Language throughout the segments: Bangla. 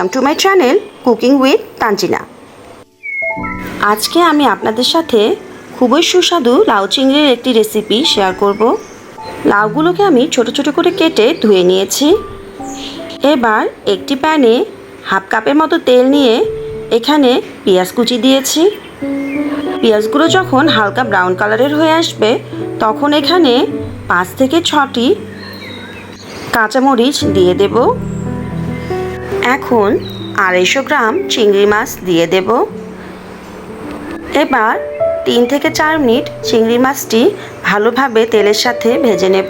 Welcome to my channel cooking with Tanzina. আজকে আমি আপনাদের সাথে খুবই সুস্বাদু লাউ চিংড়ির একটি রেসিপি শেয়ার করব। লাউগুলোকে আমি ছোট ছোট করে কেটে ধুয়ে নিয়েছি। এবার একটি প্যানে হাফ কাপের মতো তেল নিয়ে এখানে পেঁয়াজ কুচি দিয়েছি। পেঁয়াজগুলো যখন হালকা ব্রাউন কালারের হয়ে আসবে তখন এখানে 5 থেকে 6টি কাঁচামরিচ দিয়ে দেব। এখন 250 গ্রাম চিংড়ি মাছ দিয়ে দেব। এবার 3 থেকে 4 মিনিট চিংড়ি মাছটি ভালোভাবে তেলের সাথে ভেজে নেব।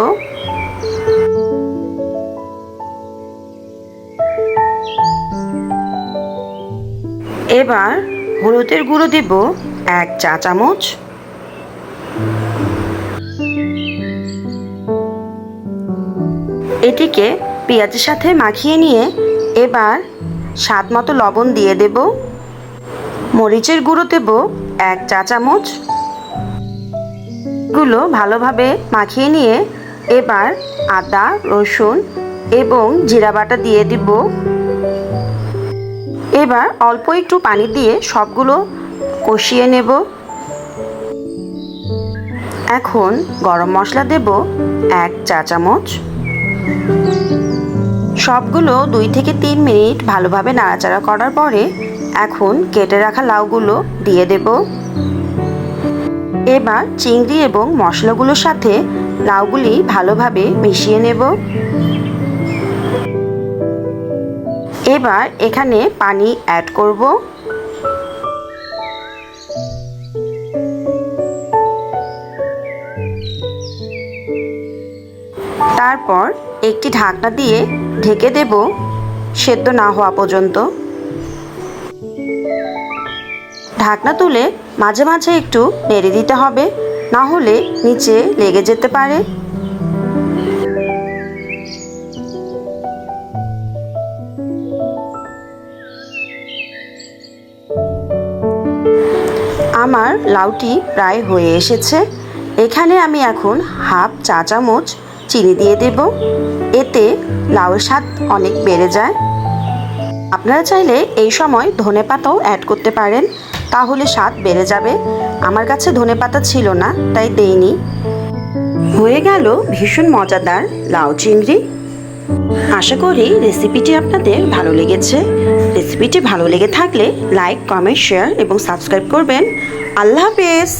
এবার হলুদের গুঁড়ো দেব 1 চা চামচ। এটিকে পেঁয়াজের সাথে মাখিয়ে নিয়ে এবার স্বাদ মতো লবণ দিয়ে দেব। মরিচের গুঁড়ো দেব 1 চা চামচ। গুলো ভালোভাবে মাখিয়ে নিয়ে এবার আদা, রসুন এবং জিরা বাটা দিয়ে দিব। এবার অল্প একটু পানি দিয়ে সবগুলো কষিয়ে নেব। এখন গরম মশলা দেব 1 চা চামচ। সবগুলো 2 থেকে 3 মিনিট ভালোভাবে নাড়াচাড়া করার পরে এখন কেটে রাখা লাউগুলো দিয়ে দেব। এবার চিংড়ি এবং মশলাগুলোর সাথে লাউগুলি ভালোভাবে মিশিয়ে নেব। এবার এখানে পানি অ্যাড করব। তারপর একটি ঢাকনা দিয়ে ঢেকে দেব সেদ্ধ না হওয়া পর্যন্ত। ঢাকনা তুলে মাঝে মাঝে একটু নেড়ে দিতে হবে, না হলে নিচে লেগে যেতে পারে। আমার লাউটি প্রায় হয়ে এসেছে। এখানে আমি এখন হাফ চা চামচ চিনি দিয়ে দেব। এতে লাউয়ের স্বাদ অনেক বেড়ে যায়। আপনারা চাইলে এই সময় ধনেপাতাও অ্যাড করতে পারেন, তাহলে স্বাদ বেড়ে যাবে। আমার কাছে ধনেপাতা ছিল না তাই দেইনি। হয়ে গেল ভীষণ মজাদার লাউ চিংড়ি। আশা করি রেসিপিটি আপনাদের ভালো লেগেছে। রেসিপিটি ভালো লেগে থাকলে লাইক, কমেন্ট, শেয়ার এবং সাবস্ক্রাইব করবেন। আল্লাহ হাফেজ।